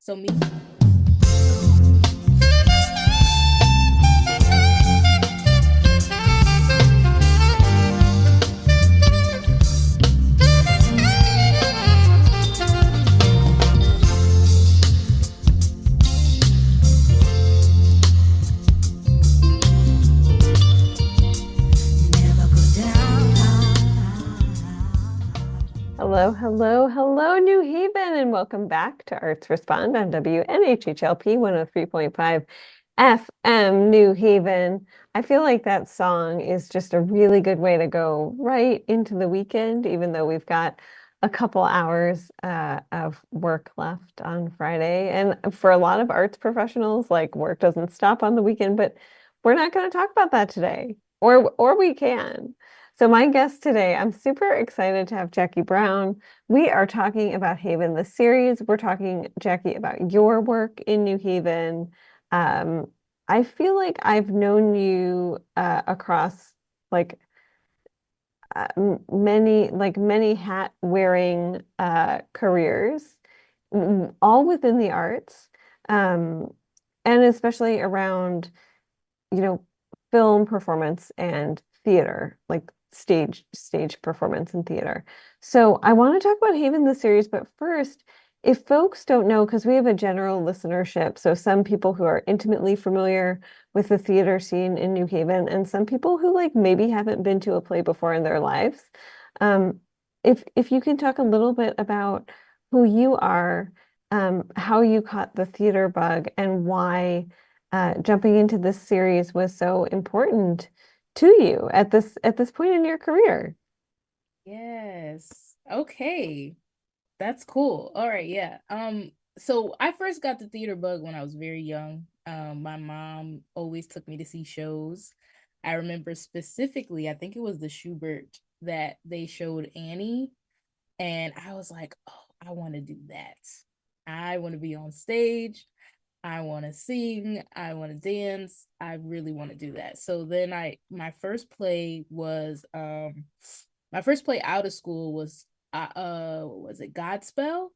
So me. Hello, hello, hello, New Haven, and welcome back to Arts Respond on WNHHLP 103.5 FM New Haven. I feel like that song is just a really good way to go right into the weekend, even though we've got a couple hours of work left on Friday. And for a lot of arts professionals, like work doesn't stop on the weekend, but we're not going to talk about that today, or we can. So my guest today, I'm super excited to have Jacque Brown. We are talking about Haven, the series. We're talking, Jacque, about your work in New Haven. Um, I feel like I've known you across like many hat wearing careers, all within the arts, um, and especially around you know, film performance and theater, like stage performance and theater. So I want to talk about Haven the series, but first, if folks don't know, because we have a general listenership, so some people who are intimately familiar with the theater scene in New Haven, and some people who like maybe haven't been to a play before in their lives. Um, if you can talk a little bit about who you are, how you caught the theater bug, and why jumping into this series was so important to you at this point in your career. Yes. Okay. That's cool. All right, yeah. So I first got the theater bug when I was very young. My mom always took me to see shows. I remember specifically, I think it was the Schubert that they showed Annie, and I was like, "Oh, I want to do that. I want to be on stage. I want to sing. I want to dance. I really want to do that." So then my first play out of school was it Godspell?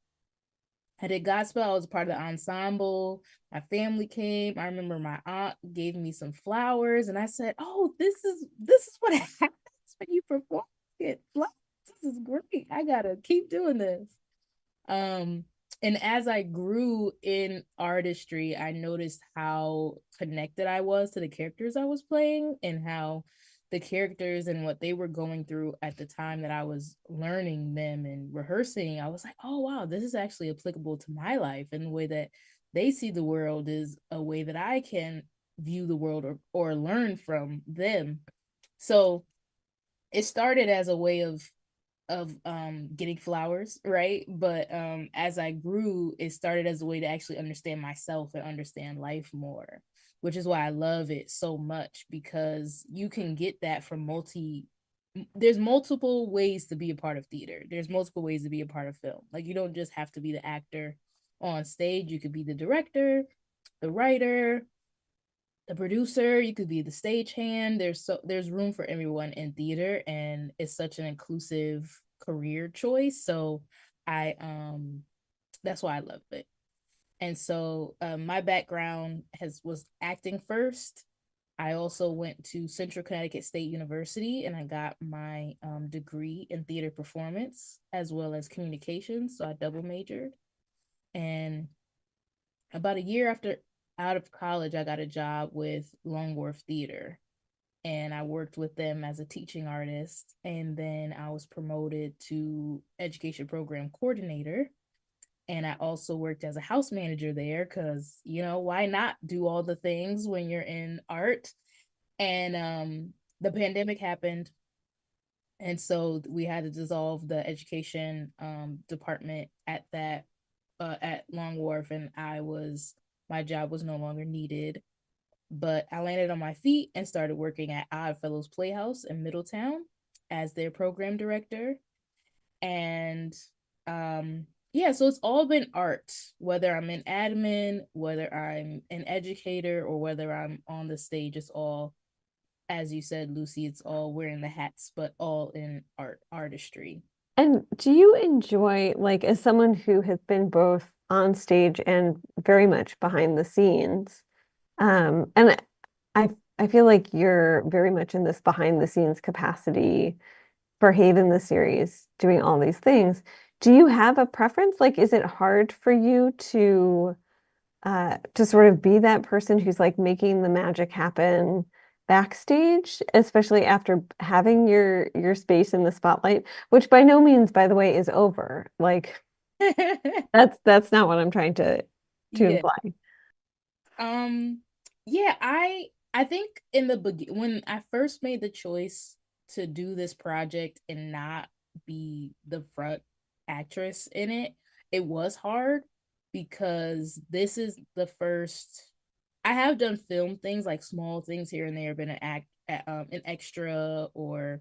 I did Godspell. I was a part of the ensemble. My family came. I remember my aunt gave me some flowers, and I said, "Oh, this is what happens when you perform it. Flowers. This is great. I gotta keep doing this." Um, and as I grew in artistry, I noticed how connected I was to the characters I was playing, and how the characters and what they were going through at the time that I was learning them and rehearsing. I was like, oh wow, this is actually applicable to my life, and the way that they see the world is a way that I can view the world, or learn from them. So it started as a way of getting flowers, right? But as I grew, it started as a way to actually understand myself and understand life more, which is why I love it so much, because you can get that from there's multiple ways to be a part of theater. There's multiple ways to be a part of film. Like, you don't just have to be the actor on stage. You could be the director, the writer, the producer, you could be the stagehand. There's room for everyone in theater, and it's such an inclusive career choice. So I that's why I love it. And so my background has was acting first. I also went to Central Connecticut State University, and I got my degree in theater performance as well as communications. So I double majored. And about a year after out of college, I got a job with Long Wharf Theater, and I worked with them as a teaching artist. And then I was promoted to education program coordinator. And I also worked as a house manager there, because, why not do all the things when you're in art? And the pandemic happened. And so we had to dissolve the education department at Long Wharf, and my job was no longer needed. But I landed on my feet and started working at Oddfellows Playhouse in Middletown as their program director. And yeah, so it's all been art, whether I'm in admin, whether I'm an educator, or whether I'm on the stage. It's all, as you said, Lucy, it's all wearing the hats, but all in artistry. And do you enjoy, like, as someone who has been both on stage and very much behind the scenes. And I feel like you're very much in this behind the scenes capacity for Haven the series, doing all these things. Do you have a preference? Like, is it hard for you to sort of be that person who's like making the magic happen backstage, especially after having your space in the spotlight, which by no means, by the way, is over. Like that's not what I'm trying to Yeah. imply. Um, yeah, I think in the begin when I first made the choice to do this project and not be the front actress in it, it was hard because this is the first I have done film things like small things here and there, been an extra or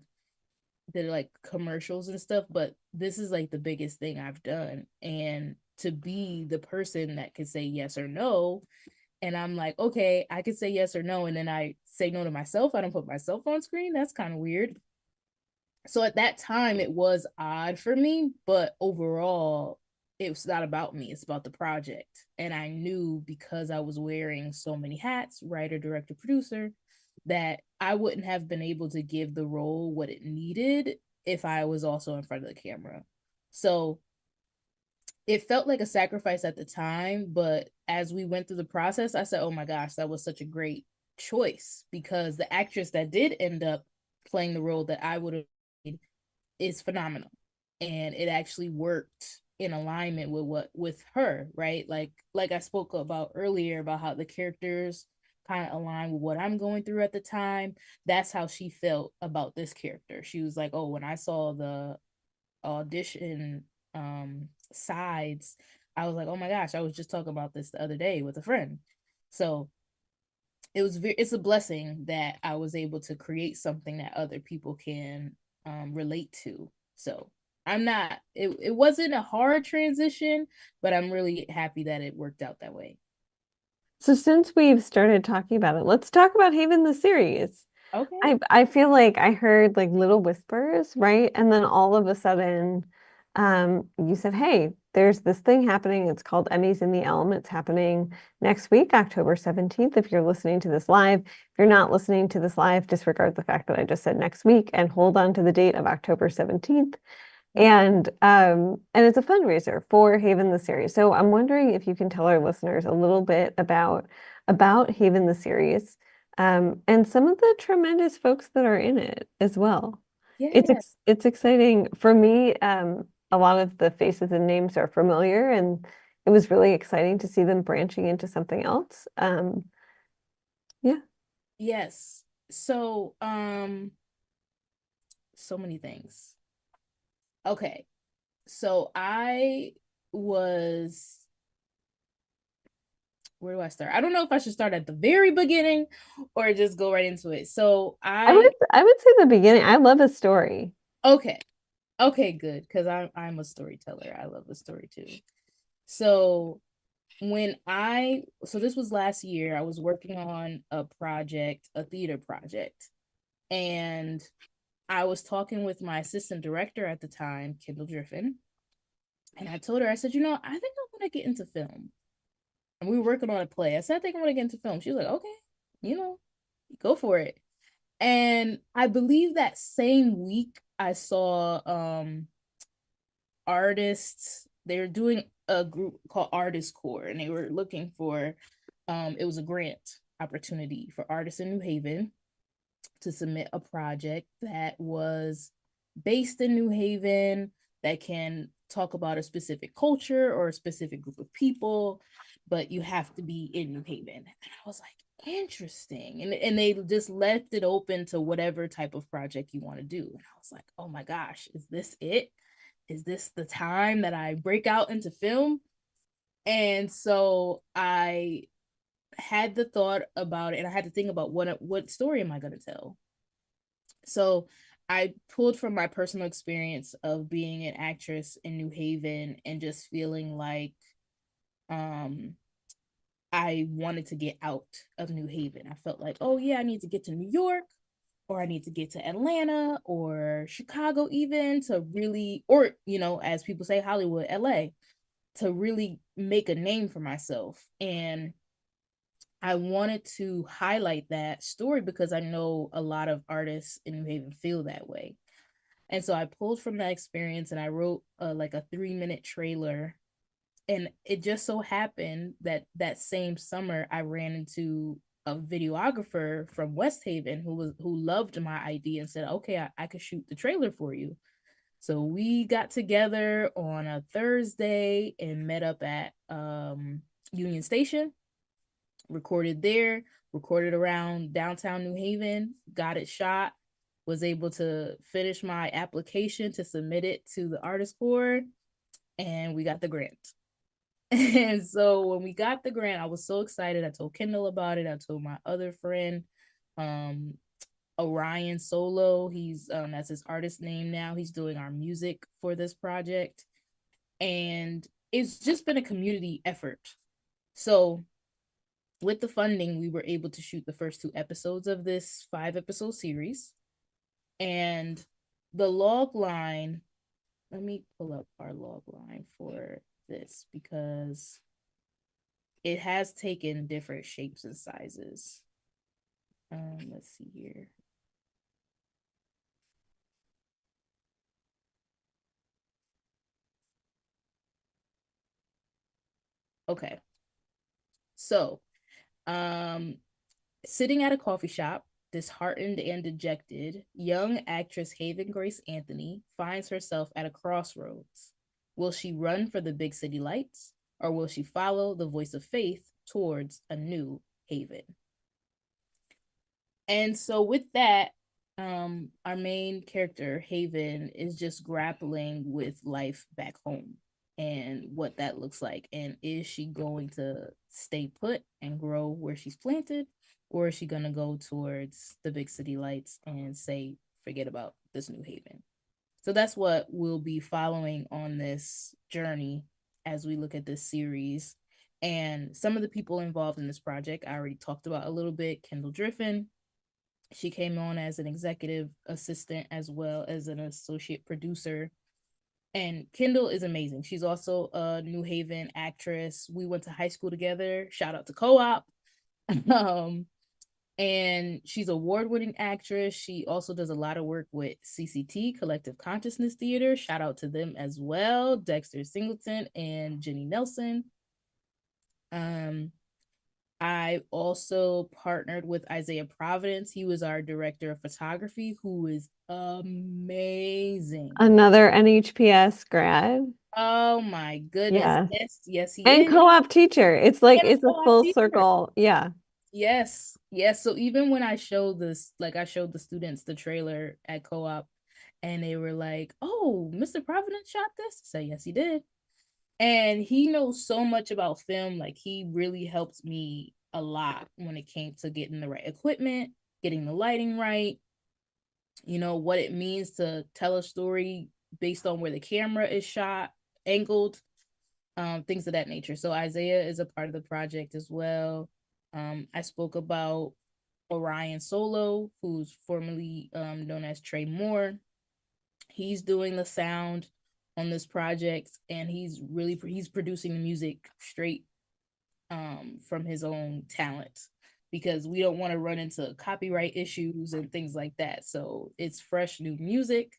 did like commercials and stuff, but this is like the biggest thing I've done. And to be the person that could say yes or no, and I'm like, okay, I could say yes or no, and then I say no to myself. I don't put myself on screen. That's kind of weird. So at that time, it was odd for me, but overall, it was not about me. It's about the project. And I knew because I was wearing so many hats, writer, director, producer, that I wouldn't have been able to give the role what it needed if I was also in front of the camera. So it felt like a sacrifice at the time, but as we went through the process, I said, "Oh my gosh, that was such a great choice," because the actress that did end up playing the role that I would have played is phenomenal, and it actually worked in alignment with what with her, right? Like I spoke about earlier about how the characters kind of align with what I'm going through at the time. That's how she felt about this character. She was like, "Oh, when I saw the audition sides, I was like, oh my gosh, I was just talking about this the other day with a friend." So it's a blessing that I was able to create something that other people can relate to. So it wasn't a hard transition, but I'm really happy that it worked out that way. So since we've started talking about it, let's talk about Haven the series. Okay. I feel like I heard like little whispers, right? And then all of a sudden, you said, "Hey, there's this thing happening. It's called Emmys in the Elm. It's happening next week, October 17th, if you're listening to this live. If you're not listening to this live, disregard the fact that I just said next week and hold on to the date of October 17th. And it's a fundraiser for Haven the series. So I'm wondering if you can tell our listeners a little bit about Haven the series, and some of the tremendous folks that are in it as well. Yeah. It's exciting for me. A lot of the faces and names are familiar, and it was really exciting to see them branching into something else. Yeah. Yes. So so many things. Okay. So I was where do I start? I don't know if I should start at the very beginning or just go right into it. So I would say the beginning. I love a story. okay. Okay, good. Because I'm a storyteller. I love the story too. So so this was last year, I was working on a theater project, and I was talking with my assistant director at the time, Kendall Griffin, and I told her, I said, I think I want to get into film. And we were working on a play. I said, I think I want to get into film. She was like, okay, you know, go for it. And I believe that same week I saw artists, they were doing a group called Artist Corps, and they were looking for it was a grant opportunity for artists in New Haven to submit a project that was based in New Haven that can talk about a specific culture or a specific group of people, but you have to be in New Haven. And I was like, interesting. And they just left it open to whatever type of project you want to do. And I was like, oh my gosh, is this it? Is this the time that I break out into film? And so I had the thought about it, and I had to think about what story am I going to tell. So I pulled from my personal experience of being an actress in New Haven and just feeling like um I wanted to get out of New Haven. I felt like, oh yeah, I need to get to New York, or I need to get to Atlanta or Chicago even to really, or as people say, Hollywood, LA. to really make a name for myself. And I wanted to highlight that story because I know a lot of artists in New Haven feel that way. And so I pulled from that experience and I wrote like a 3 minute trailer. And it just so happened that that same summer I ran into a videographer from West Haven who loved my idea and said, "Okay, I could shoot the trailer for you." So we got together on a Thursday and met up at Union Station, recorded there, recorded around downtown New Haven, got it shot, was able to finish my application to submit it to the artist board, and we got the grant. And so when we got the grant, I was so excited. I told Kendall about it. I told my other friend, um, Orion Solo. He's that's his artist name now. He's doing our music for this project. And it's just been a community effort. So with the funding, we were able to shoot the first 2 episodes of this 5 episode series. And the log line, let me pull up our log line for this because it has taken different shapes and sizes. Let's see here. Okay. So, um, sitting at a coffee shop, disheartened and dejected, young actress Haven Grace Anthony finds herself at a crossroads. Will she run for the big city lights, or will she follow the voice of faith towards a new haven? And so with that, our main character, Haven, is just grappling with life back home and what that looks like. And is she going to stay put and grow where she's planted, or is she going to go towards the big city lights and say, forget about this new haven? So that's what we'll be following on this journey as we look at this series. And some of the people involved in this project I already talked about a little bit. Kendall Driffin, she came on as an executive assistant as well as an associate producer. And Kendall is amazing. She's also a New Haven actress. We went to high school together. Shout out to Co-op. um, and she's an award-winning actress. She also does a lot of work with CCT, Collective Consciousness Theater. Shout out to them as well, Dexter Singleton and Jenny Nelson. Um, I also partnered with Isaiah Providence. He was our director of photography, who is amazing. Another NHPS grad. Oh my goodness. Yeah. Yes, yes, he And is. co-op teacher. It's like And a it's a co-op full teacher. circle. Yeah. Yes, yes. So even when I showed this, like I showed the students the trailer at co-op, and they were like, "Oh, Mr. Providence shot this?" I said, "Yes, he did." And he knows so much about film. Like he really helped me a lot when it came to getting the right equipment, getting the lighting right, what it means to tell a story based on where the camera is shot, angled, things of that nature. So Isaiah is a part of the project as well. I spoke about Orion Solo, who's formerly known as Trey Moore. He's doing the sound on this project, and he's producing the music straight from his own talent because we don't want to run into copyright issues and things like that. So it's fresh new music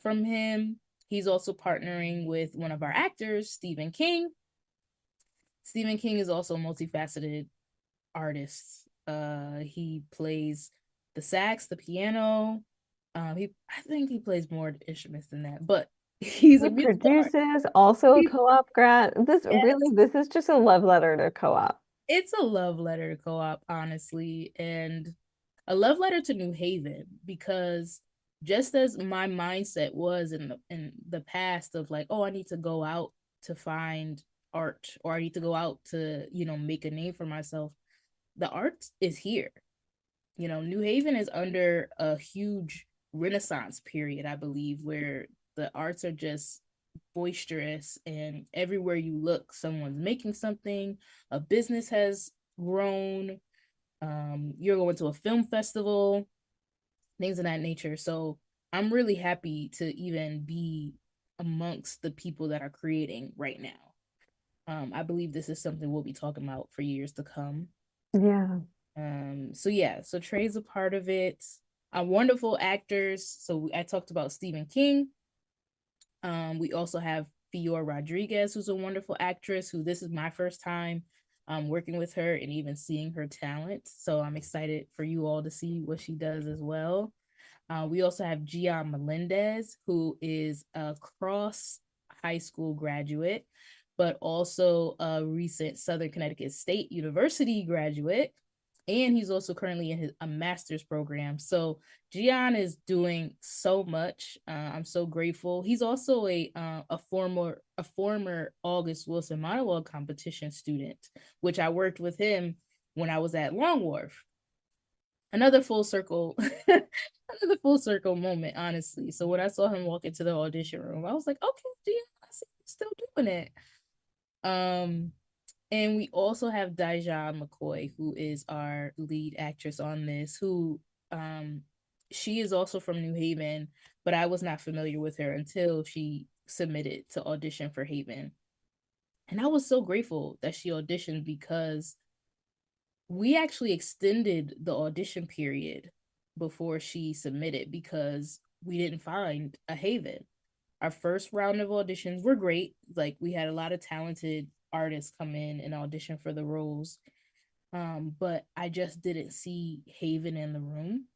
from him. He's also partnering with one of our actors, Stephen King. Stephen King is also a multifaceted artist. He plays the sax, the piano. I think he plays more instruments than that, but he's a He musical artist. produces, also a co-op grad. Yes, This is just a love letter to co-op. it's a love letter to co-op, honestly, and a love letter to New Haven because just as my mindset was in the past of like, oh, I need to go out to find art or I need to go out to, make a name for myself. The art is here. New Haven is under a huge renaissance period, I believe, where the arts are just boisterous and everywhere you look, someone's making something, a business has grown, you're going to a film festival, things of that nature. So I'm really happy to even be amongst the people that are creating right now. I believe this is something we'll be talking about for years to come. Yeah. So yeah, so Trey's a part of it. Wonderful actors. So I talked about Stephen King. We also have Fior Rodriguez, who's a wonderful actress. Who this is my first time working with her and even seeing her talent. So I'm excited for you all to see what she does as well. We also have Gian Melendez, who is a cross high school graduate, but also a recent Southern Connecticut State University graduate. And he's also currently in a master's program. So Gian is doing so much. I'm so grateful. He's also a former August Wilson monologue competition student, which I worked with him when I was at Long Wharf. Another full circle another full circle moment, honestly. So when I saw him walk into the audition room, I was like, okay, Gia, I see you still doing it. Um, and we also have Dijon McCoy, who is our lead actress on this, who she is also from New Haven, but I was not familiar with her until she submitted to audition for Haven. And I was so grateful that she auditioned because we actually extended the audition period before she submitted because we didn't find a Haven. Our first round of auditions were great. Like we had a lot of talented artists come in and audition for the roles. But I just didn't see Haven in the room.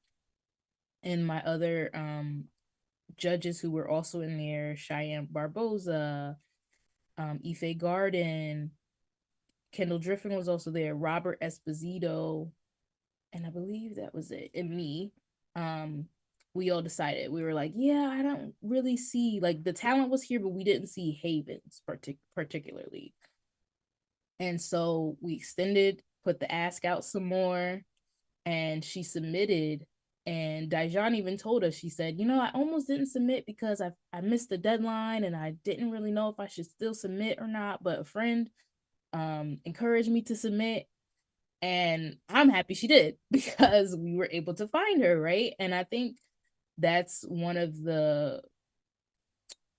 And my other judges who were also in there, Cheyenne Barboza, Ife Garden, Kendall Driffin was also there, Robert Esposito, and I believe that was it. And me, um, we all decided we were like, yeah, I don't really see like the talent was here, but we didn't see Havens particularly. And so we extended, put the ask out some more, and she submitted. And Dijon even told us, she said, I almost didn't submit because I missed the deadline and I didn't really know if I should still submit or not. But a friend encouraged me to submit, and I'm happy she did because we were able to find her, right? And I think that's one of the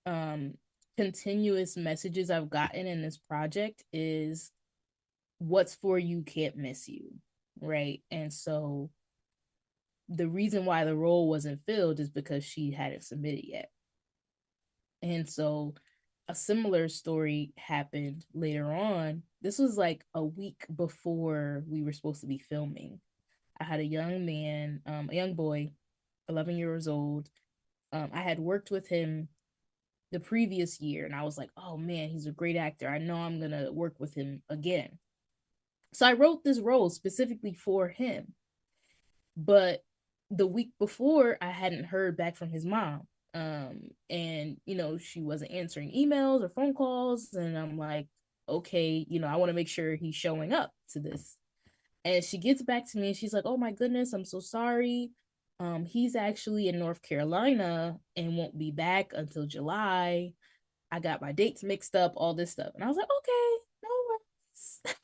um continuous messages I've gotten in this project is what's for you can't miss you, right? And so the reason why the role wasn't filled is because she hadn't submitted yet. And so a similar story happened later on. This was like a week before we were supposed to be filming. I had a young man, a young boy, 11 years old. I had worked with him the previous year, and I was like, oh man, he's a great actor. I know I'm going to work with him again. So I wrote this role specifically for him. But the week before, I hadn't heard back from his mom. And, she wasn't answering emails or phone calls. And I'm like, okay, I want to make sure he's showing up to this. And she gets back to me and she's like, oh my goodness, I'm so sorry. He's actually in North Carolina and won't be back until July. I got my dates mixed up, all this stuff. And I was like, okay, no worries.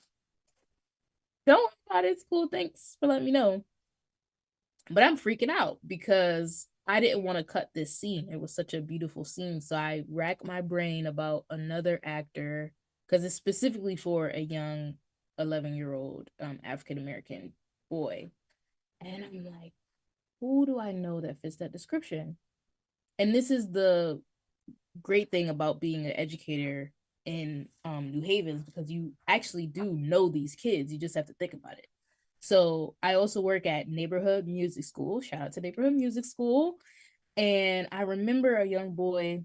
Don't worry about it. It's cool. Thanks for letting me know. But I'm freaking out because I didn't want to cut this scene. It was such a beautiful scene. So I racked my brain about another actor because it's specifically for a young 11-year-old African American boy. And I'm like, who do I know that fits that description? And this is the great thing about being an educator in New Havens because you actually do know these kids. You just have to think about it. So I also work at Neighborhood Music School. Shout out to Neighborhood Music School. And I remember a young boy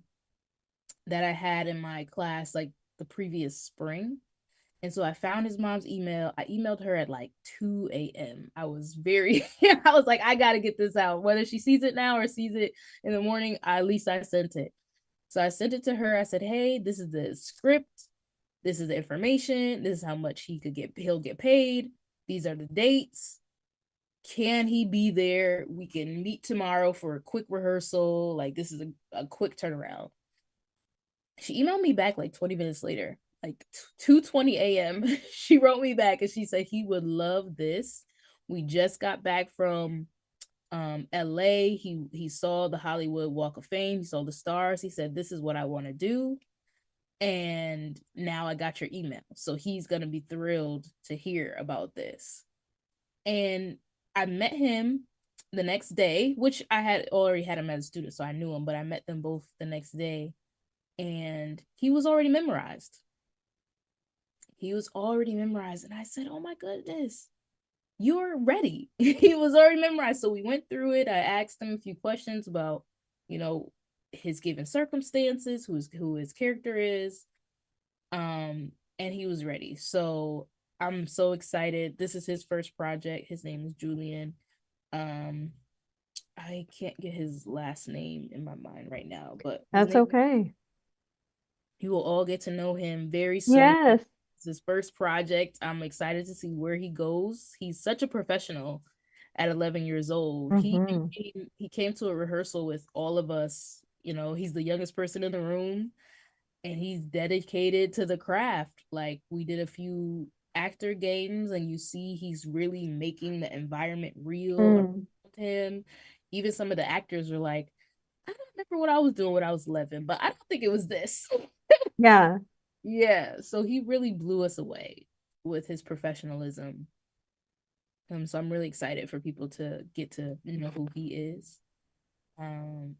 that I had in my class like the previous spring. And so I found his mom's email. I emailed her at like 2 a.m. I was very, I was like, I got to get this out. Whether she sees it now or sees it in the morning, at least I sent it. So I sent it to her. I said, hey, this is the script. This is the information. This is how much he'll get paid. These are the dates. Can he be there? We can meet tomorrow for a quick rehearsal. Like this is a quick turnaround. She emailed me back like 20 minutes later, like 2:20 a.m. She wrote me back and she said he would love this. We just got back from LA. He saw the Hollywood Walk of Fame. He saw the stars. He said, this is what I want to do. And now I got your email. So he's going to be thrilled to hear about this. And I met him the next day, which I had already had him as a student, so I knew him, but I met them both the next day. And he was already memorized. He was already memorized. And I said, "Oh my goodness, you're ready." He was already memorized. So we went through it. I asked him a few questions about, you know, his given circumstances, who his character is, and he was ready. So I'm so excited. This is his first project. His name is Julian. um I can't get his last name in my mind right now, but his That's name, okay. you will all get to know him very soon. Yes. It's his first project. I'm excited to see where he goes. He's such a professional at 11 years old. Hmm. He came to a rehearsal with all of us. He's the youngest person in the room, and he's dedicated to the craft. Like, we did a few actor games, and you see he's really making the environment real around Mm. him. Even some of the actors were like, "I don't remember what I was doing when I was 11, but I don't think it was this." Yeah. Yeah, so he really blew us away with his professionalism. So I'm really excited for people to get to know who he is.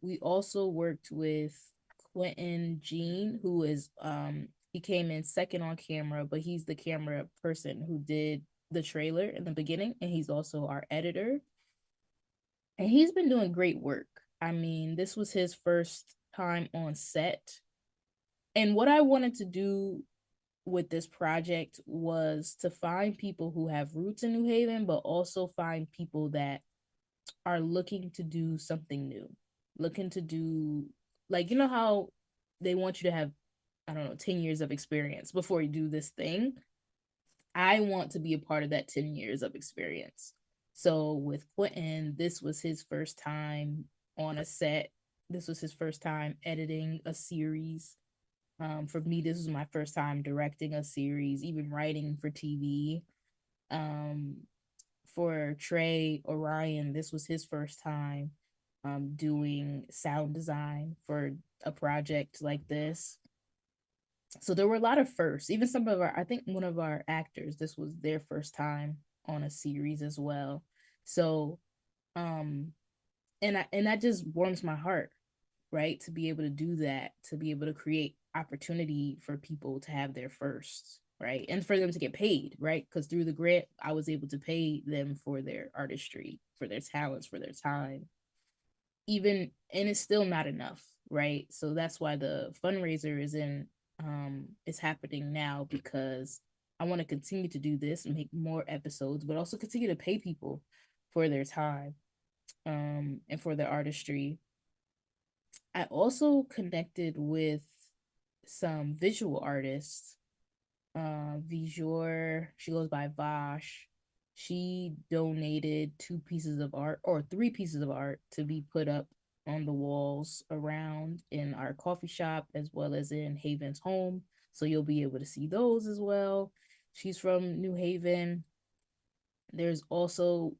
We also worked with Quentin Jean, who is he came in second on camera, but he's the camera person who did the trailer in the beginning, and he's also our editor. And he's been doing great work. I mean, this was his first time on set. And what I wanted to do with this project was to find people who have roots in New Haven, but also find people that are looking to do something new, looking to do, like, how they want you to have, I don't know, 10 years of experience before you do this thing. I want to be a part of that 10 years of experience. So with Quentin, this was his first time on a set. This was his first time editing a series. For me, this was my first time directing a series, even writing for TV. Um, for Trey Orion, this was his first time doing sound design for a project like this. So there were a lot of firsts. Even some of our, I think one of our actors, this was their first time on a series as well. So, um, and that just warms my heart, right? To be able to do that, to be able to create opportunity for people to have their firsts, right? And for them to get paid, right? Because through the grant, I was able to pay them for their artistry, for their talents, for their time. Even, and it's still not enough, right? So that's why the fundraiser is happening now, because I want to continue to do this and make more episodes, but also continue to pay people for their time, and for their artistry. I also connected with some visual artists. Visual, she goes by Vash. She donated two pieces of art, or three pieces of art, to be put up on the walls around in our coffee shop as well as in Haven's home. So you'll be able to see those as well. She's from New Haven. There's also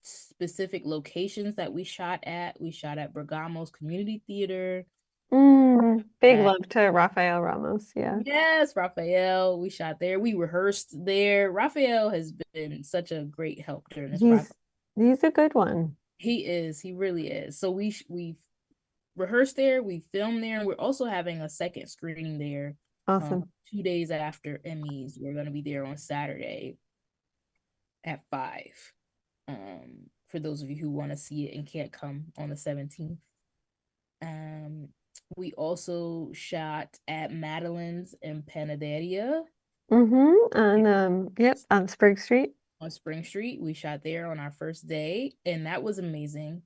specific locations that we shot at. We shot at Bergamo's Community Theater. Mm. Big At, love to Rafael Ramos. Yeah. yes, Raphael. We shot there. We rehearsed there. Raphael has been such a great help during this He's process. he's a good one. He is. He really is. So we rehearsed there. We filmed there, and we're also having a second screening there. Um, Awesome. 2 days after Emmys, we're gonna be there on Saturday at 5. For those of you who want to see it and can't come on the 17th. Um, we also shot at Madeline's in Panaderia Mm-hmm. And yep, on Spring Street. on Spring Street. We shot there on our first day, and that was amazing.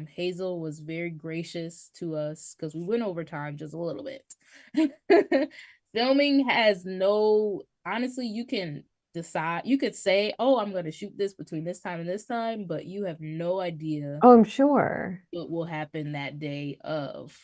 Hazel was very gracious to us because we went over time just a little bit. Filming has no, honestly, you can decide, you could say, "Oh, I'm going to shoot this between this time and this time," but you have no idea Oh, I'm sure. what will happen that day of.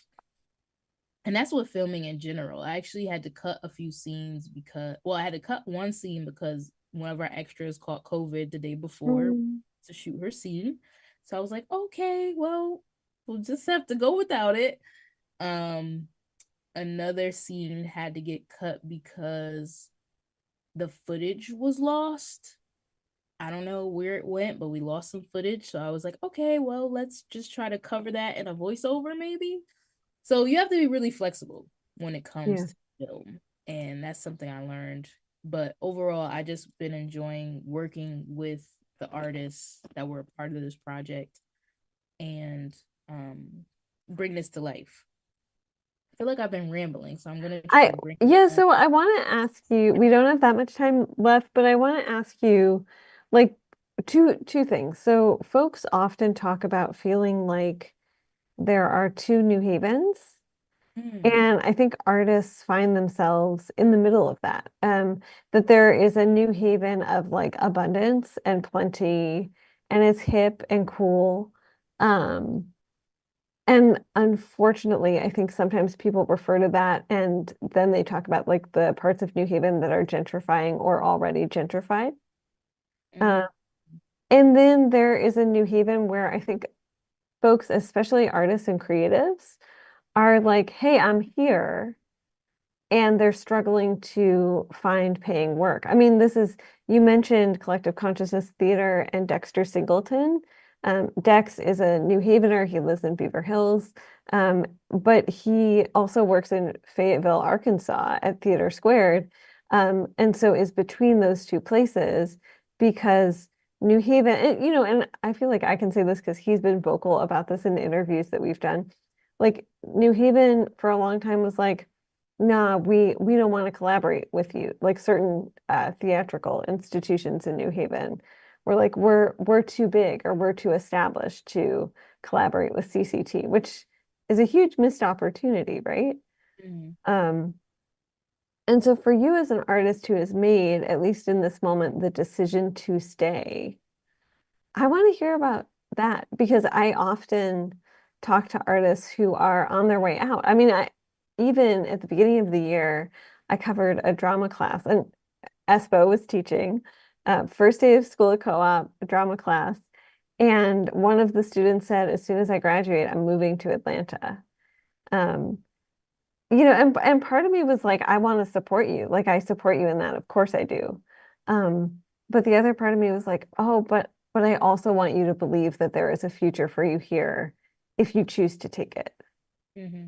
And that's what filming in general. I actually had to cut a few scenes because, well, I had to cut one scene because one of our extras caught COVID the day before Mm. to shoot her scene. So I was like, okay, well, we'll just have to go without it. Um, another scene had to get cut because the footage was lost. I don't know where it went, but we lost some footage. So I was like, okay, well, let's just try to cover that in a voiceover, maybe. So you have to be really flexible when it comes Yeah. to film. And that's something I learned. But overall, I just been enjoying working with the artists that were a part of this project and um bring this to life. I feel like I've been rambling, so I'm gonna try I to bring it yeah, home. so I want to ask you, we don't have that much time left, but I want to ask you like two things. So folks often talk about feeling like there are two New Havens, Mm, and I think artists find themselves in the middle of that. That there is a New Haven of like abundance and plenty, and it's hip and cool. Um, and unfortunately, I think sometimes people refer to that and then they talk about like the parts of New Haven that are gentrifying or already gentrified. Uh, mm, and then there is a New Haven where I think folks, especially artists and creatives, are like, hey, I'm here and they're struggling to find paying work. I mean, you mentioned Collective Consciousness Theater and Dexter Singleton. Dex is a New Havener. He lives in Beaver Hills, but he also works in Fayetteville, Arkansas at Theater Squared. And so is between those two places because New Haven, and I feel like I can say this because he's been vocal about this in interviews that we've done. Like New Haven for a long time was like, nah, we don't want to collaborate with you. Like certain theatrical institutions in New Haven were like, we're too big or we're too established to collaborate with CCT, which is a huge missed opportunity, right? mm, Um, and so for you as an artist who has made, at least in this moment, the decision to stay, I want to hear about that because I often talk to artists who are on their way out. I mean, even at the beginning of the year, I covered a drama class and Espo was teaching, first day of school at co-op, a drama class. And one of the students said, as soon as I graduate, I'm moving to Atlanta. Um, and part of me was like, I want to support you. Like I support you in that. Of course I do. But the other part of me was like, oh, but I also want you to believe that there is a future for you here if you choose to take it. mm-hmm.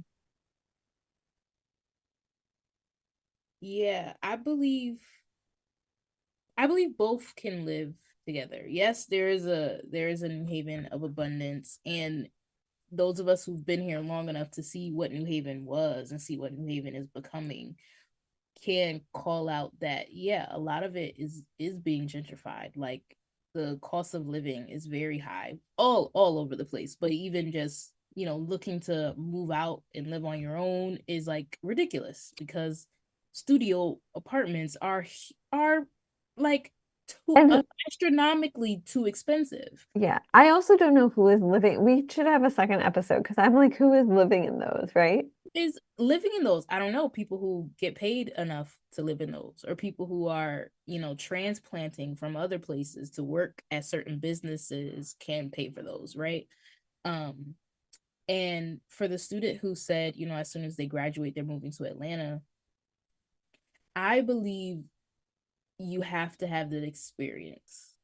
Yeah, I believe both can live together. Yes, there is a New Haven of abundance, and those of us who've been here long enough to see what New Haven was and see what New Haven is becoming can call out that yeah, a lot of it is being gentrified. Like the cost of living is very high all over the place. But even just looking to move out and live on your own is like ridiculous because studio apartments are like And astronomically too expensive. yeah, I also don't know who is living. We should have a second episode because I'm like, who is living in those, right? Is living in those, I don't know, people who get paid enough to live in those, or people who are transplanting from other places to work at certain businesses can pay for those, right? um and for the student who said as soon as they graduate they're moving to Atlanta, I believe you have to have that experience.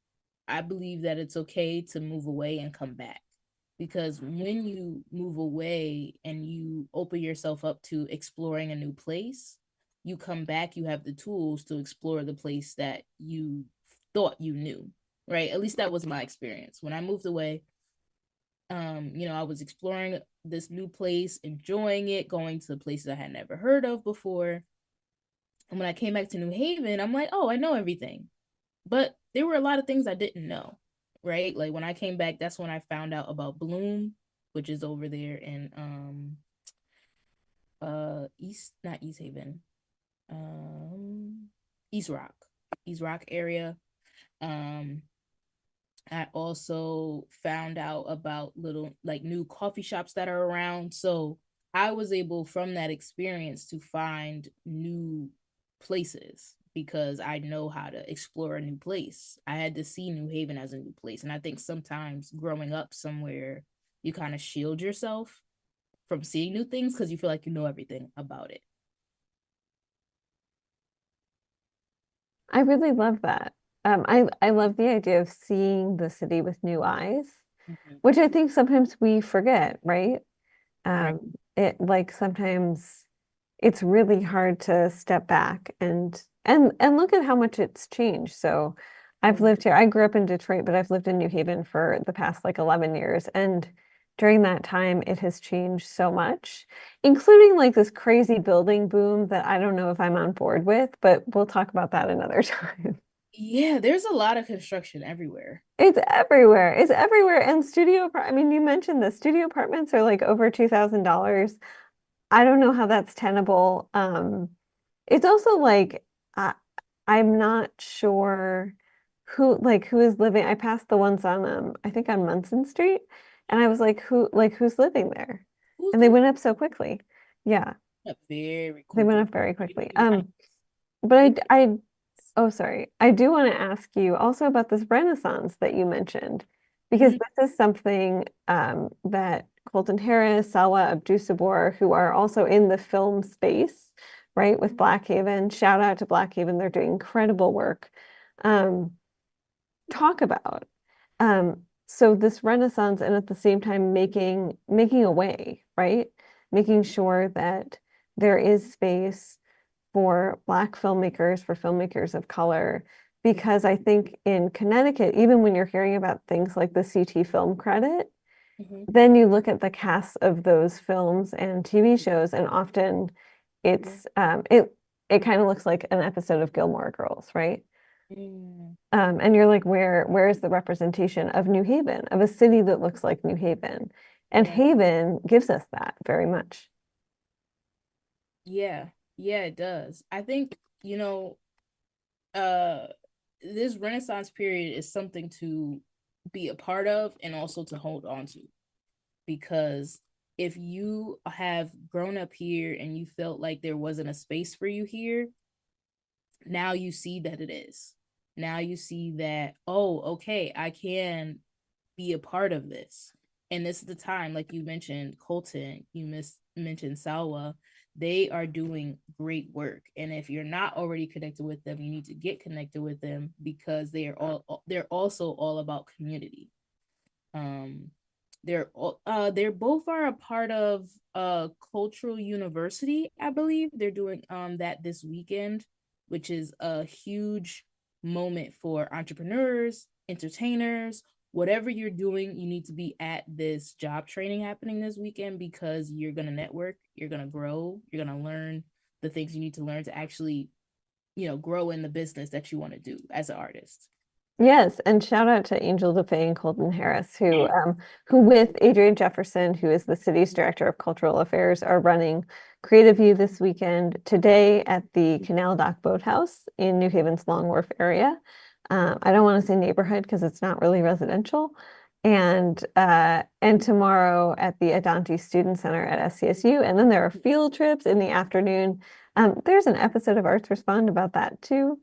I believe that it's okay to move away and come back, because when you move away and you open yourself up to exploring a new place, you come back, you have the tools to explore the place that you thought you knew, right? At least that was my experience. When I moved away, I was exploring this new place, enjoying it, going to places I had never heard of before. And when I came back to New Haven, I'm like, oh, I know everything. But there were a lot of things I didn't know, right? Like when I came back, that's when I found out about Bloom, which is over there in East, not East Haven, um East Rock, East Rock area. Um I also found out about little like new coffee shops that are around. So I was able from that experience to find new places because I know how to explore a new place. I had to see New Haven as a new place. And I think sometimes growing up somewhere, you kind of shield yourself. from seeing new things because you feel like you know everything about it. I really love that. I love the idea of seeing the city with new eyes, Mm-hmm. which I think sometimes we forget, right? Right. It like sometimes it's really hard to step back and look at how much it's changed. So I've Mm-hmm. lived here. I grew up in Detroit, but I've lived in New Haven for the past like 11 years. And during that time, it has changed so much, including like this crazy building boom that I don't know if I'm on board with, but we'll talk about that another time. Yeah, there's a lot of construction everywhere. It's everywhere. It's everywhere. And I mean, you mentioned the studio apartments are like over $2,000. I don't know how that's tenable. It's also like I, I'm not sure who is living. I passed the ones on I think on Munson Street, and I was like, who's living there? Who's And they living went up so quickly. Yeah, up very they went quickly? up very quickly. I- But It, oh, sorry. I do want to ask you also about this Renaissance that you mentioned, because Mhm, this is something that Colton Harris, Salwa Abdusabor, who are also in the film space, right, with Black Haven. Shout out to Black Haven. They're doing incredible work. Um, talk about. So this Renaissance and at the same time making a way, right? Making sure that there is space for Black filmmakers, for filmmakers of color, because I think in Connecticut, even when you're hearing about things like the CT film credit, mhm, then you look at the cast of those films and TV shows, and often it kind of looks like an episode of Gilmore Girls, right? mm, And you're like, where is the representation of New Haven, of a city that looks like New Haven? And right. Haven gives us that very much. Yeah, yeah, it does. I think, uh, this Renaissance period is something to be a part of and also to hold on to, because if you have grown up here and you felt like there wasn't a space for you here, now you see that it is. Now you see that, oh, okay, I can be a part of this. And this is the time, like you mentioned, Colton, mentioned Salwa, they are doing great work. And if you're not already connected with them, you need to get connected with them because they're also all about community. Um, they're both are a part of cultural university, I believe. They're doing that this weekend, which is a huge moment for entrepreneurs, entertainers, whatever you're doing. You need to be at this job training happening this weekend because you're going to network, you're going to grow, you're going to learn the things you need to learn to actually, grow in the business that you want to do as an artist. Yes, and shout out to Angel DeFay and Colton Harris, who with Adrian Jefferson, who is the city's director of cultural affairs, are running Creative View this weekend today at the Canal Dock Boathouse in New Haven's Long Wharf area. I don't want to say neighborhood because it's not really residential. And tomorrow at the Adante Student Center at SCSU. And then there are field trips in the afternoon. There's an episode of Arts Respond about that too.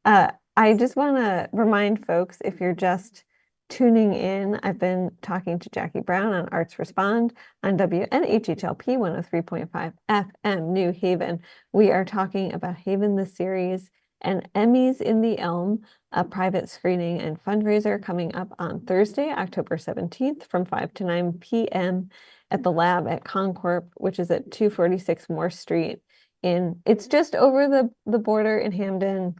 I just want to remind folks if you're just tuning in, I've been talking to Jacque Brown on Arts Respond on WNHHLP 103.5 FM New Haven. We are talking about Haven the series and Emmys in the Elm, a private screening and fundraiser coming up on Thursday, October 17th from 5 to 9 p.m. at the lab at Concorp, which is at 246 Moore Street. It's just over the border in Hamden.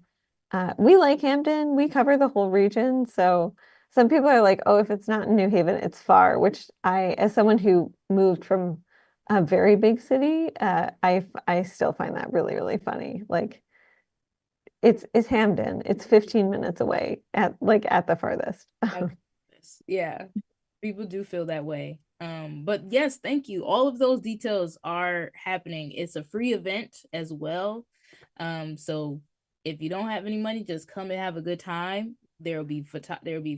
We like Hampton. We cover the whole region. So some people are like, oh, if it's not in New Haven, it's far, which as someone who moved from a very big city, I still find that really, really funny. Like it's Hamden. It's 15 minutes away at the farthest. Yeah, people do feel that way. But yes, thank you. All of those details are happening. It's a free event as well. So if you don't have any money, just come and have a good time. There will be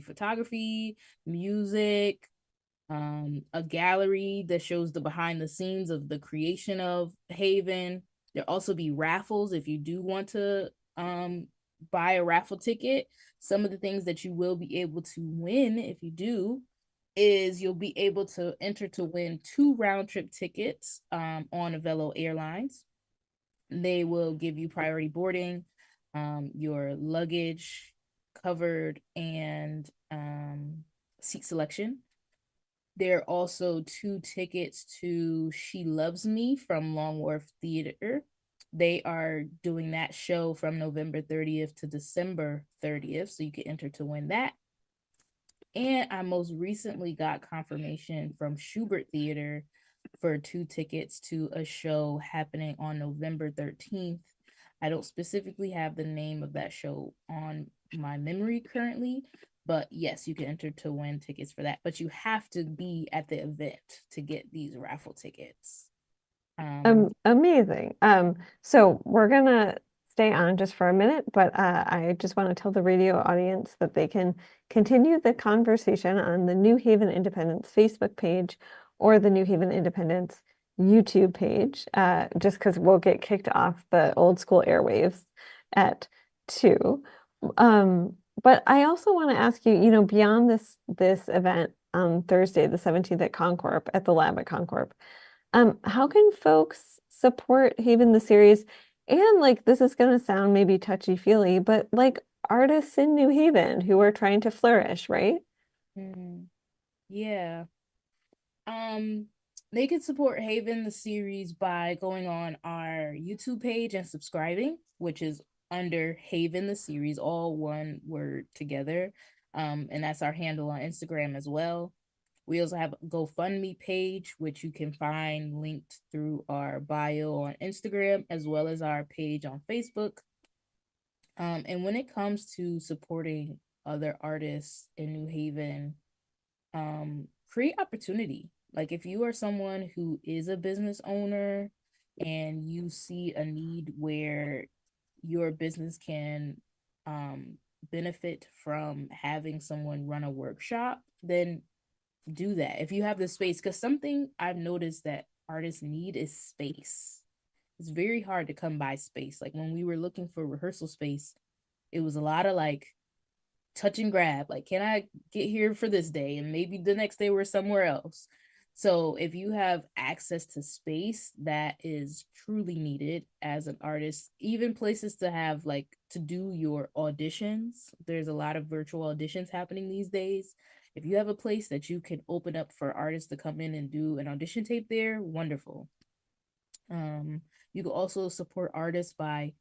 photography, music, a gallery that shows the behind the scenes of the creation of Haven. There'll also be raffles if you do want to buy a raffle ticket. Some of the things that you will be able to win if you do is you'll be able to enter to win 2 round trip tickets on Velo Airlines. They will give you priority boarding, your luggage covered, and seat selection. There are also 2 tickets to She Loves Me from Long Wharf Theater. They are doing that show from November 30th to December 30th, so you can enter to win that. And I most recently got confirmation from Schubert Theater for 2 tickets to a show happening on November 13th. I don't specifically have the name of that show on my memory currently, but yes, you can enter to win tickets for that. But you have to be at the event to get these raffle tickets. Amazing. So we're gonna stay on just for a minute, but I just want to tell the radio audience that they can continue the conversation on the New Haven Independence Facebook page or the New Haven Independence YouTube page, just because we'll get kicked off the old school airwaves at 2. But I also want to ask you, beyond this event on Thursday, the 17th at Concorp, at the lab at Concorp, how can folks support Haven the series? And like this is gonna sound maybe touchy-feely, but like artists in New Haven who are trying to flourish, right? Mm, yeah. Um, they can support Haven the series by going on our YouTube page and subscribing, which is under Haven the series, all one word together. And that's our handle on Instagram as well. We also have a GoFundMe page, which you can find linked through our bio on Instagram, as well as our page on Facebook. And when it comes to supporting other artists in New Haven, create opportunity. Like if you are someone who is a business owner and you see a need where your business can um benefit from having someone run a workshop, then do that if you have the space, because something I've noticed that artists need is space. It's very hard to come by space. Like when we were looking for rehearsal space, it was a lot of like touch and grab, like can I get here for this day, and maybe the next day we're somewhere else. So if you have access to space that is truly needed as an artist, even places to have like to do your auditions, there's a lot of virtual auditions happening these days. If you have a place that you can open up for artists to come in and do an audition tape there, wonderful. um you can also support artists by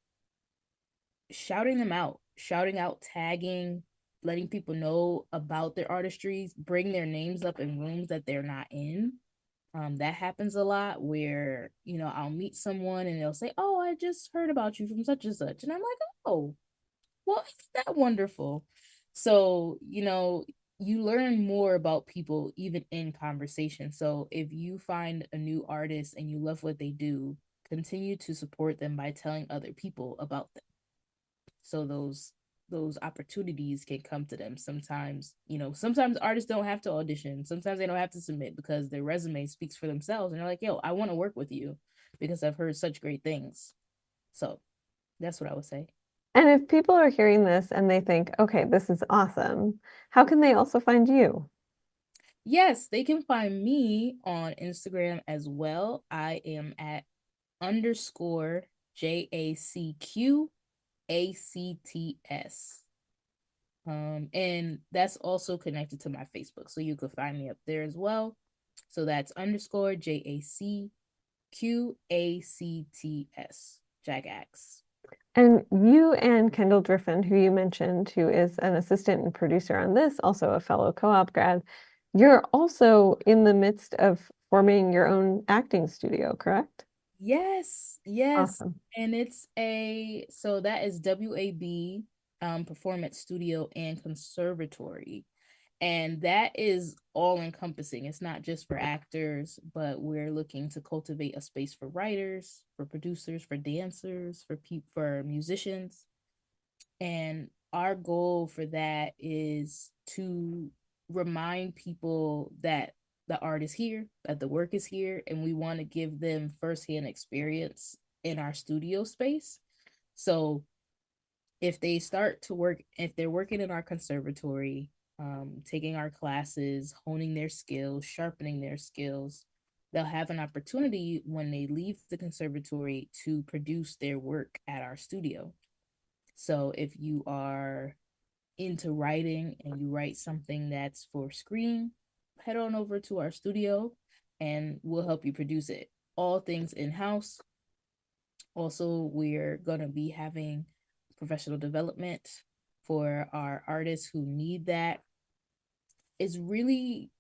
shouting them out, shouting out, tagging, letting people know about their artistries, bring their names up in rooms that they're not in. That happens a lot where, I'll meet someone and they'll say, "Oh, I just heard about you from such and such." And I'm like, "Oh, well, isn't that wonderful?" So, you learn more about people even in conversation. So if you find a new artist and you love what they do, continue to support them by telling other people about them, so those opportunities can come to them. Sometimes, sometimes artists don't have to audition, sometimes they don't have to submit because their resume speaks for themselves and they're like, "Yo, I want to work with you because I've heard such great things." So that's what I would say. And if people are hearing this and they think, okay, this is awesome, how can they also find you? Yes, they can find me on Instagram as well. I am at underscore JACQACTS. And that's also connected to my Facebook. So you could find me up there as well. So that's underscore JACQACTS. Jackax. And you and Kendall Driffin, who you mentioned, who is an assistant and producer on this, also a fellow co-op grad, you're also in the midst of forming your own acting studio, correct? Yes, yes. Awesome. And so that is WAB, Performance Studio and Conservatory. And that is all encompassing. It's not just for actors, but we're looking to cultivate a space for writers, for producers, for dancers, for musicians. And our goal for that is to remind people that the art is here, that the work is here, and we want to give them firsthand experience in our studio space. So if they're working in our conservatory, taking our classes, honing their skills, sharpening their skills. They'll have an opportunity when they leave the conservatory to produce their work at our studio. So if you are into writing and you write something that's for screen, head on over to our studio and we'll help you produce it. All things in house. Also, we're going to be having professional development for our artists who need that. It's really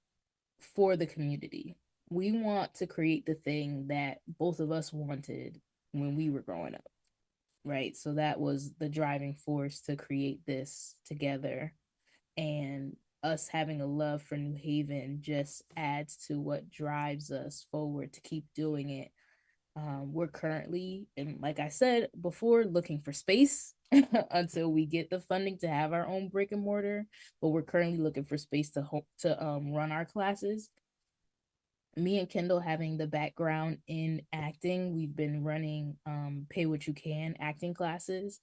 for the community. We want to create the thing that both of us wanted when we were growing up, right? So that was the driving force to create this together. And us having a love for New Haven just adds to what drives us forward to keep doing it. We're currently, and like I said before, looking for space until we get the funding to have our own brick and mortar. But we're currently looking for space to run our classes. Me and Kendall having the background in acting, we've been running pay what you can acting classes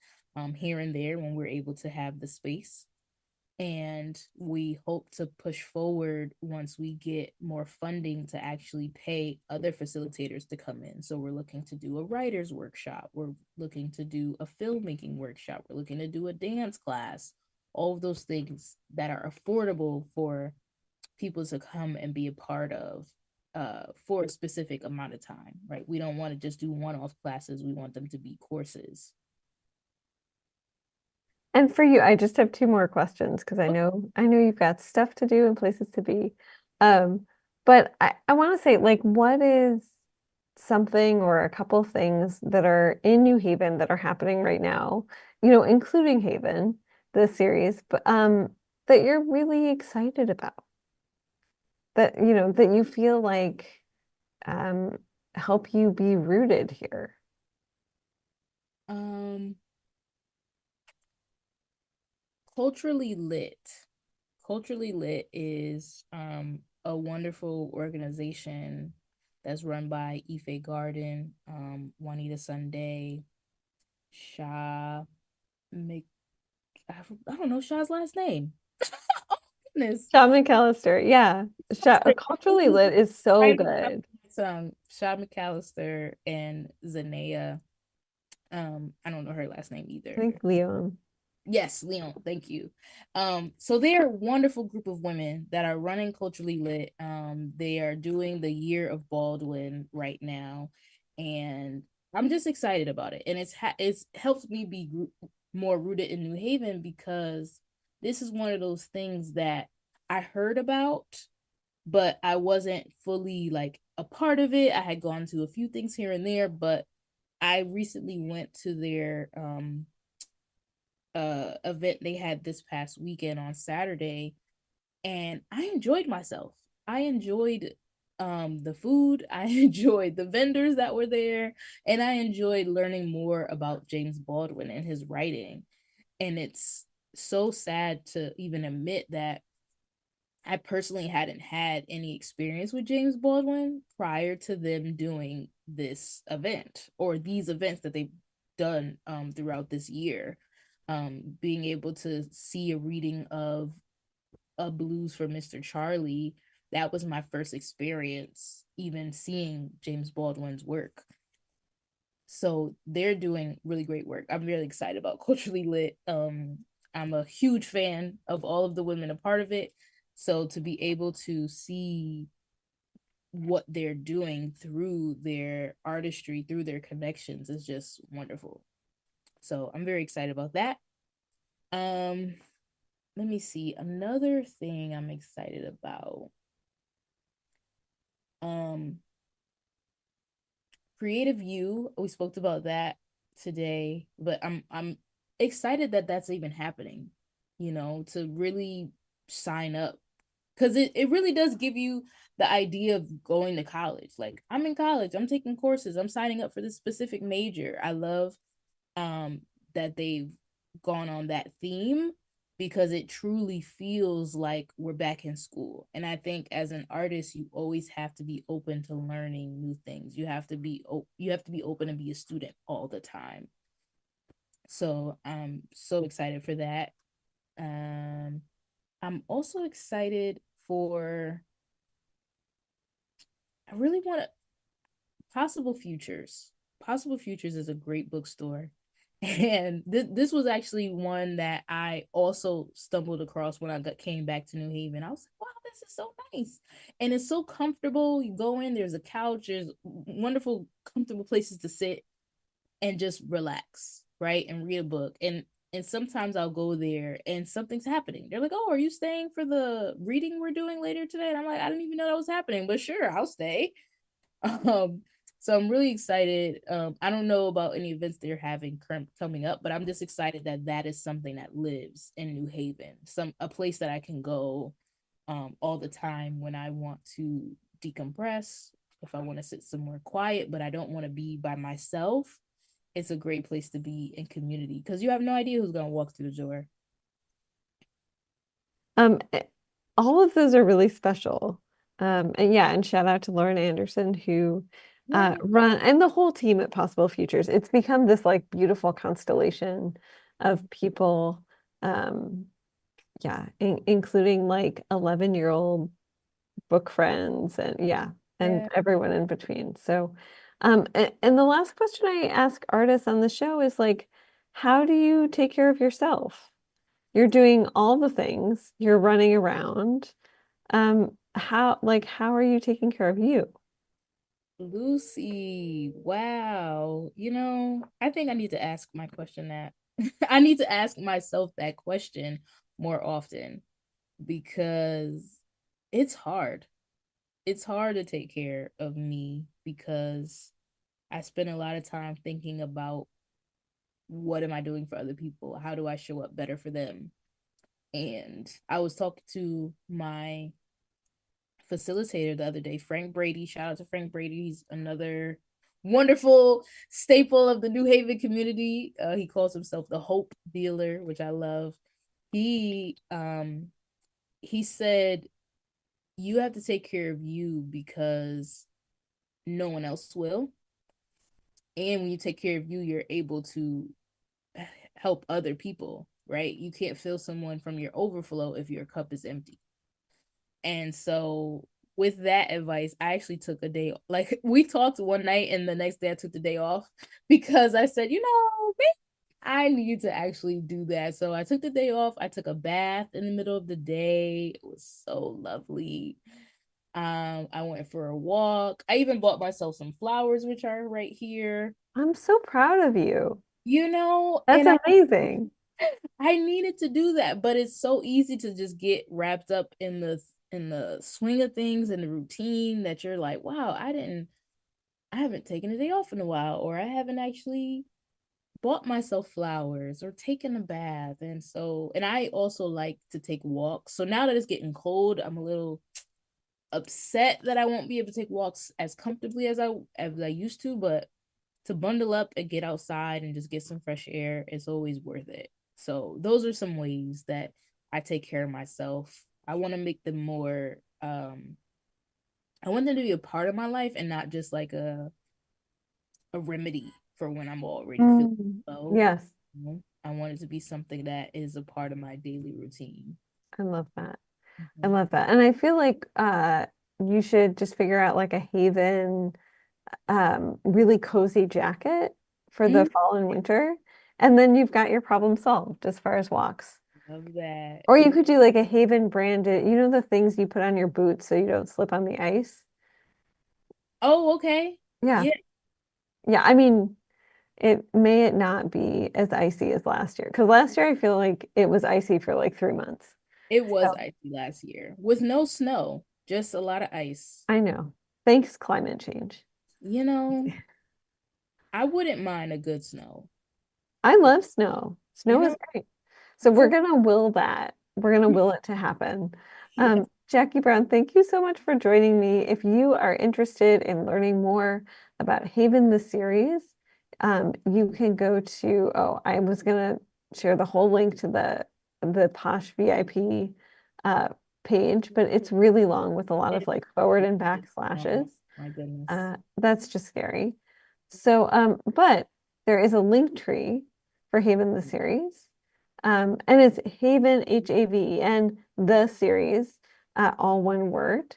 here and there when we're able to have the space. And we hope to push forward once we get more funding to actually pay other facilitators to come in. So we're looking to do a writer's workshop, we're looking to do a filmmaking workshop, we're looking to do a dance class, all of those things that are affordable for people to come and be a part of for a specific amount of time, right? We don't want to just do one-off classes, we want them to be courses. And for you, I just have two more questions because I know you've got stuff to do and places to be. Um, but I want to say, like, what is something or a couple things that are in New Haven that are happening right now, including Haven, the series, but that you're really excited about, that you feel like um help you be rooted here. um culturally lit Culturally Lit is a wonderful organization that's run by Ife Garden, Juanita Sunday, Shah Mc I don't know Shah's last name. Oh goodness. Sean McAllister, yeah. Culturally Lit is so Right. good. Shah McAllister and Zanea. I don't know her last name I either. think Leon. Yes, Leon, thank you. So they're a wonderful group of women that are running Culturally Lit. They are doing the Year of Baldwin right now, and I'm just excited about it. And it's helped me be more rooted in New Haven because this is one of those things that I heard about, but I wasn't fully like a part of it. I had gone to a few things here and there, but I recently went to their event they had this past weekend on Saturday, and I enjoyed myself. I enjoyed the food, I enjoyed the vendors that were there, and I enjoyed learning more about James Baldwin and his writing. And it's so sad to even admit that I personally hadn't had any experience with James Baldwin prior to them doing this event or these events that they've done throughout this year. Being able to see a reading of a Blues for Mr. Charlie, that was my first experience even seeing James Baldwin's work. So they're doing really great work. I'm really excited about Culturally Lit. I'm a huge fan of all of the women a part of it. So to be able to see what they're doing through their artistry, through their connections is just wonderful. So I'm very excited about that. Um, Let me see. Another thing I'm excited about. Um, Creative You, we spoke about that today, but I'm excited that that's even happening, to really sign up because it really does give you the idea of going to college. Like, I'm in college, I'm taking courses, I'm signing up for this specific major. I love um that they've gone on that theme because it truly feels like we're back in school. And I think as an artist, you always have to be open to learning new things. You have to be open to be a student all the time. So I'm so excited for that. Um I'm also excited for, I really want to, Possible Futures. Possible Futures is a great bookstore. And this was actually one that I also stumbled across when came back to New Haven. I was like, wow, this is so nice. And it's so comfortable. You go in, there's a couch, there's wonderful, comfortable places to sit and just relax, right? And read a book. And sometimes I'll go there and something's happening. They're like, "Oh, are you staying for the reading we're doing later today?" And I'm like, "I didn't even know that was happening, but sure, I'll stay." Um, so I'm really excited. I don't know about any events they're having coming up, but I'm just excited that that is something that lives in New Haven, a place that I can go all the time when I want to decompress, if I want to sit somewhere quiet, but I don't want to be by myself. It's a great place to be in community because you have no idea who's going to walk through the door. Um, eh, all of those are really special. And yeah, and shout out to Lauren Anderson who Yeah. run and the whole team at Possible Futures. It's become this like beautiful constellation of people. Um, yeah, including like 11-year-old book friends and yeah, and Yeah. everyone in between. So, and the last question I ask artists on the show is like, how do you take care of yourself? You're doing all the things, you're running around. How are you taking care of you? Lucy, wow. I think I need to ask my question that I need to ask myself that question more often because it's hard. It's hard to take care of me because I spend a lot of time thinking about what am I doing for other people? How do I show up better for them? And I was talking to my facilitator the other day, Frank Brady. Shout out to Frank Brady. He's another wonderful staple of the New Haven community. He calls himself the Hope Dealer, which I love. He said you have to take care of you because no one else will. And when you take care of you, you're able to help other people, right? You can't fill someone from your overflow if your cup is empty. And so with that advice, I actually took a day. Like we talked one night, and the next day I took the day off because I said, I need to actually do that. So I took the day off. I took a bath in the middle of the day. It was so lovely. I went for a walk. I even bought myself some flowers, which are right here. I'm so proud of you. That's And amazing. I needed to do that, but it's so easy to just get wrapped up in the swing of things and the routine that you're like, wow, I haven't taken a day off in a while, or I haven't actually bought myself flowers or taken a bath. And I also like to take walks. So now that it's getting cold, I'm a little upset that I won't be able to take walks as comfortably as I used to, but to bundle up and get outside and just get some fresh air is always worth it. So those are some ways that I take care of myself. I want to make them more I want them to be a part of my life and not just like a remedy for when I'm already feeling low. Yes, I want it to be something that is a part of my daily routine. I love that. I Mm-hmm. love that. And I feel like you should just figure out like a Haven really cozy jacket for the Mm-hmm. fall and winter. And then you've got your problem solved as far as walks. Love that. Or you could do like a Haven branded, the things you put on your boots so you don't slip on the ice. Oh, okay. Yeah. Yeah, Yeah. I mean, it not be as icy as last year. Because last year I feel like it was icy for like 3 months. it was So icy last year with no snow, just a lot of ice. I know. Thanks, climate change. You know, I wouldn't mind a good snow. I love snow. You Snow is know, great. So we're so gonna will that. We're gonna will it to happen. yes. Jacque Brown, thank you so much for joining me. If you are interested in learning more about Haven the series, you can go to, oh, I was gonna share the whole link to the Posh VIP page, but it's really long with a lot of like forward and back slashes. Oh my goodness. That's just scary. So, but there is a link tree for Haven the series. And it's Haven, Haven, the series, all one word.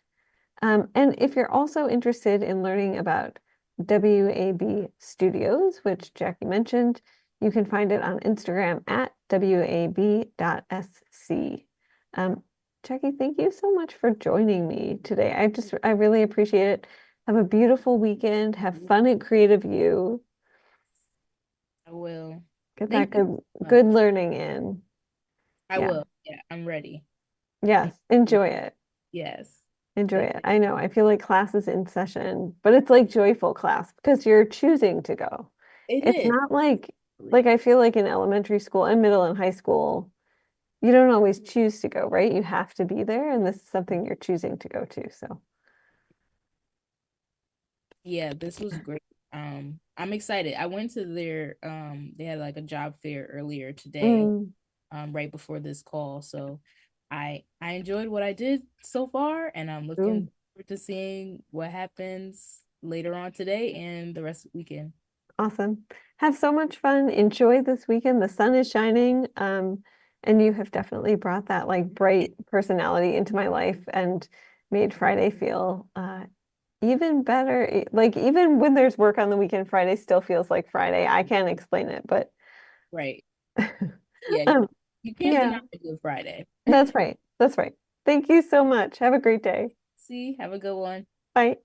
And if you're also interested in learning about WAB Studios, which Jackie mentioned, you can find it on Instagram at wab.sc. Um, Jackie, thank you so much for joining me today. I really appreciate it. Have a beautiful weekend. Have fun at Creative U. I will. Get that Thank you so good much. learning in. I Yeah. will. Yeah, I'm ready. Thank Yes. you. Enjoy it. Yes. Enjoy Thank it. I know. I feel like class is in session, but it's like joyful class because you're choosing to go. It It's is. not like I feel like in elementary school and middle and high school, you don't always choose to go, right? You have to be there, and this is something you're choosing to go to. So, Yeah, this was great. I'm excited. I went to their they had like a job fair earlier today, mm, right before this call. So I enjoyed what I did so far, and I'm looking ooh, forward to seeing what happens later on today and the rest of the weekend. awesome. Have so much fun. Enjoy this weekend. The sun is shining. And you have definitely brought that like bright personality into my life and made Friday feel even better. Like even when there's work on the weekend, Friday still feels like Friday. I can't explain it, but Right. Yeah, um, you can't yeah, deny a Good Friday. that's right. That's right. Thank you so much. Have a great day. See, have a good one. Bye.